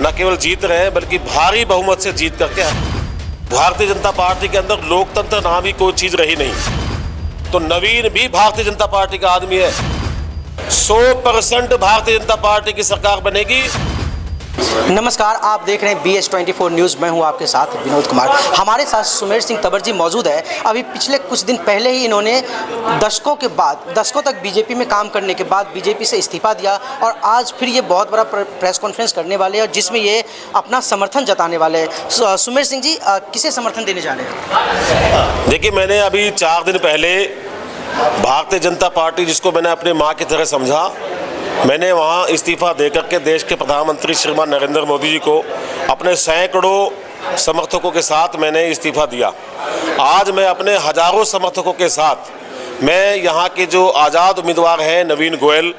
न केवल जीत रहे हैं बल्कि भारी बहुमत से जीत करके भारतीय जनता पार्टी के अंदर लोकतंत्र नाम की कोई चीज रही नहीं। तो नवीन भी भारतीय जनता पार्टी का आदमी है। 100% भारतीय जनता पार्टी की सरकार बनेगी। नमस्कार, आप देख रहे हैं BH24 न्यूज़। मैं हूं आपके साथ विनोद कुमार। हमारे साथ सुमेर सिंह तंवर जी मौजूद है। अभी पिछले कुछ दिन पहले ही इन्होंने दशकों तक बीजेपी में काम करने के बाद बीजेपी से इस्तीफा दिया और आज फिर ये बहुत बड़ा प्रेस कॉन्फ्रेंस करने वाले हैं और जिसमें ये अपना समर्थन जताने वाले हैं। सुमेर सिंह जी, किसे समर्थन देने जा रहे हैं? देखिए, मैंने अभी 4 दिन पहले भारतीय जनता पार्टी, जिसको मैंने अपनी माँ की तरह समझा, मैंने वहाँ इस्तीफा देकर के देश के प्रधानमंत्री श्रीमान नरेंद्र मोदी जी को अपने सैकड़ों समर्थकों के साथ मैंने इस्तीफा दिया। आज मैं अपने हजारों समर्थकों के साथ, मैं यहाँ के जो आज़ाद उम्मीदवार हैं नवीन गोयल,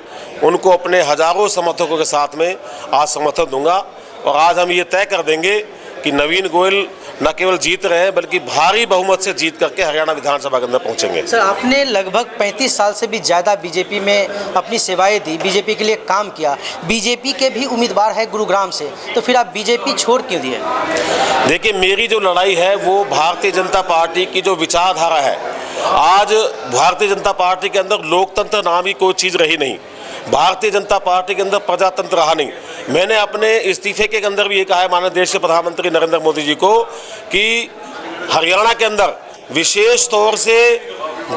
उनको अपने हजारों समर्थकों के साथ में आज समर्थन दूंगा। और आज हम ये तय कर देंगे कि नवीन गोयल न केवल जीत रहे हैं बल्कि भारी बहुमत से जीत करके हरियाणा विधानसभा के अंदर पहुंचेंगे। सर, आपने लगभग 35 साल से भी ज़्यादा बीजेपी में अपनी सेवाएं दी, बीजेपी के लिए काम किया। बीजेपी के भी उम्मीदवार है गुरुग्राम से, तो फिर आप बीजेपी छोड़ क्यों दिए? देखिए, मेरी जो लड़ाई है वो भारतीय जनता पार्टी की जो विचारधारा है। आज भारतीय जनता पार्टी के अंदर लोकतंत्र नाम की कोई चीज़ रही नहीं। भारतीय जनता पार्टी के अंदर प्रजातंत्र रहा नहीं। मैंने अपने इस्तीफे के अंदर भी ये कहा है माननीय देश के प्रधानमंत्री नरेंद्र मोदी जी को कि हरियाणा के अंदर, विशेष तौर से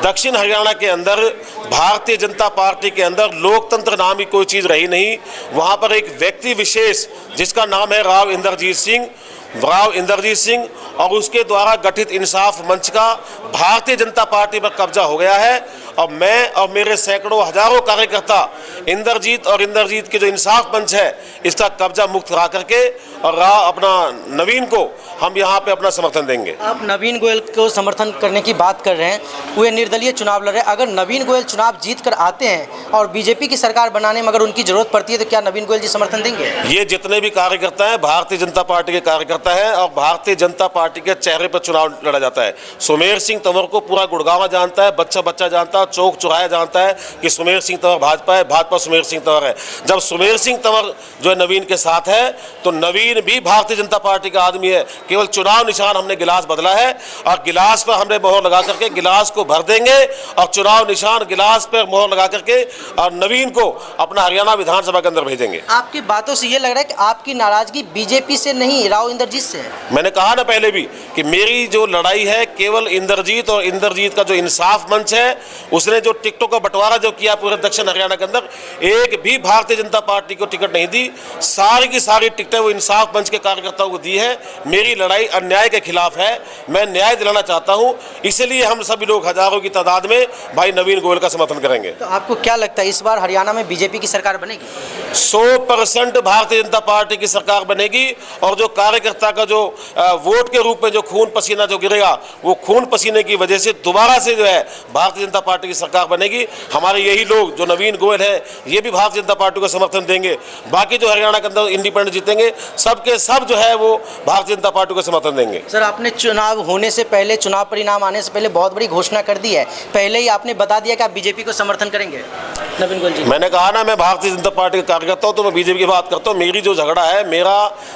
दक्षिण हरियाणा के अंदर, भारतीय जनता पार्टी के अंदर लोकतंत्र नाम की कोई चीज़ रही नहीं। वहाँ पर एक व्यक्ति विशेष जिसका नाम है राव इंद्रजीत सिंह और उसके द्वारा गठित इंसाफ मंच का भारतीय जनता पार्टी पर कब्जा हो गया है। और मैं और मेरे सैकड़ों हजारों कार्यकर्ता इंद्रजीत के जो इंसाफ मंच है इसका कब्जा मुक्त करा करके और अपना नवीन को हम यहाँ पे अपना समर्थन देंगे। आप नवीन गोयल को समर्थन करने की बात कर रहे हैं, वे निर्दलीय चुनाव लड़ रहे हैं। अगर नवीन गोयल चुनाव जीत कर आते हैं और बीजेपी की सरकार बनाने में अगर उनकी जरूरत पड़ती है तो क्या नवीन गोयल जी समर्थन देंगे? ये जितने भी कार्यकर्ता हैं भारतीय जनता पार्टी के कार्यकर्ता हैं और भारतीय जनता पार्टी के चेहरे पर चुनाव लड़ा जाता है। सुमेर सिंह तंवर को पूरा गुड़गांव जानता है, बच्चा जानता है, चौक चौराया जानता है कि सुमेर सिंह तंवर भाजपा है, भाजपा सुमेर सिंह तंवर है। जब सुमेर सिंह तंवर जो है नवीन के साथ है तो नवीन भी भारतीय जनता पार्टी का आदमी है। केवल चुनाव निशान हमने गिलास बदला है और गिलास पर हमने मोहर लगा करके गिलास को भर देंगे और चुनाव निशान गिलास पर मोहर लगा करके और नवीन को अपना हरियाणा विधानसभा के अंदर भेजेंगे। आपकी बातों से ये लग रहा है कि आपकी नाराजगी बीजेपी से नहीं, राव इंद्रजीत से है। मैंने कहा ना पहले भी कि मेरी जो लड़ाई है केवल इंद्रजीत और इंद्रजीत का जो इंसाफ मंच है, उसने जो टिकटों का बंटवारा जो किया पूरे दक्षिण हरियाणा के अंदर, एक भी भारतीय जनता पार्टी को टिकट नहीं दी। सारी की सारी टिकटें वो इंसाफ मंच के कार्यकर्ताओं को दी है। मेरी लड़ाई अन्याय के खिलाफ है, मैं न्याय दिलाना चाहता हूं, इसलिए हम सभी लोग हजारों की तादाद में भाई नवीन गोयल का समर्थन करेंगे। तो आपको क्या लगता है इस बार हरियाणा में बीजेपी की सरकार बनेगी? 100% भारतीय जनता पार्टी की सरकार बनेगी और जो कार्यकर्ता का जो वोट के रूप में जो खून पसीना जो गिरेगा, वो खून पसीने की वजह से दोबारा से जो है भारतीय जनता पार्टी की सरकार बनेगी। हमारे यही लोग जो नवीन गोयल है ये भी भारतीय जनता पार्टी को समर्थन देंगे। बाकी जो हरियाणा के अंदर इंडिपेंडेंट जीतेंगे सबके सब जो है वो भारतीय जनता पार्टी को समर्थन देंगे। सर, आपने चुनाव होने से पहले, चुनाव परिणाम आने से पहले बहुत बड़ी घोषणा कर दी है। पहले ही आपने बता दिया कि आप बीजेपी को समर्थन करेंगे। नवीन गोयल जी, मैंने कहा ना, मैं भारतीय जनता पार्टी का कार्यकर्ता हूँ तो मैं बीजेपी की बात करता हूँ। मेरी जो झगड़ा है, मेरा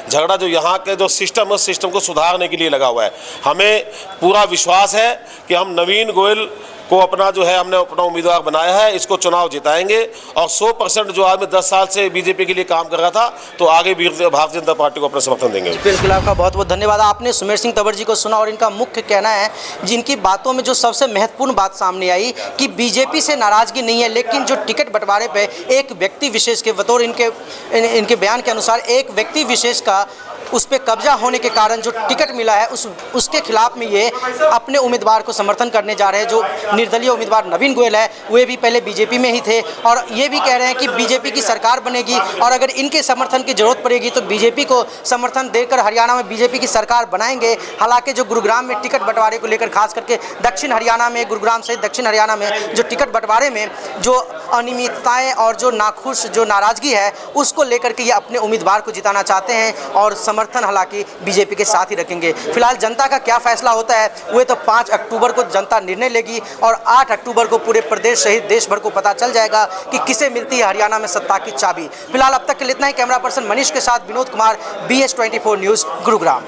झगड़ा जो यहाँ के जो सिस्टम है, सिस्टम को सुधारने के लिए लगा हुआ है। हमें पूरा विश्वास है कि हम नवीन गोयल को अपना जो है हमने अपना उम्मीदवार बनाया है, इसको चुनाव जिताएंगे और 100% जो आदमी 10 साल से बीजेपी के लिए काम कर रहा था तो आगे भी भारतीय जनता पार्टी को अपना समर्थन देंगे। बिल्कुल, आपका बहुत बहुत धन्यवाद। आपने सुमेर सिंह तंवर जी को सुना और इनका मुख्य कहना है, जिनकी बातों में जो सबसे महत्वपूर्ण बात सामने आई कि बीजेपी से नाराजगी नहीं है, लेकिन जो टिकट बंटवारे पे एक व्यक्ति विशेष के बतौर इनके बयान के अनुसार एक व्यक्ति विशेष का उस पर कब्जा होने के कारण जो टिकट मिला है उसके खिलाफ में ये अपने उम्मीदवार को समर्थन करने जा रहे हैं। जो निर्दलीय उम्मीदवार नवीन गोयल है वे भी पहले बीजेपी में ही थे और ये भी कह रहे हैं कि बीजेपी की सरकार बनेगी और अगर इनके समर्थन की जरूरत पड़ेगी तो बीजेपी को समर्थन देकर हरियाणा में बीजेपी की सरकार बनाएंगे। हालांकि जो गुरुग्राम में टिकट बंटवारे को लेकर, खास करके दक्षिण हरियाणा में, गुरुग्राम सहित दक्षिण हरियाणा में जो टिकट बंटवारे में जो अनियमितताएँ और जो नाखुश, जो नाराजगी है, उसको लेकर के ये अपने उम्मीदवार को जिताना चाहते हैं और समर्थन हालांकि बीजेपी के साथ ही रखेंगे। फिलहाल जनता का क्या फैसला होता है वो तो 5 अक्टूबर को जनता निर्णय लेगी और 8 अक्टूबर को पूरे प्रदेश सहित देश भर को पता चल जाएगा कि किसे मिलती है हरियाणा में सत्ता की चाबी। फिलहाल अब तक के लिए इतना ही। कैमरा पर्सन मनीष के साथ विनोद कुमार, BS24 न्यूज़, गुरुग्राम।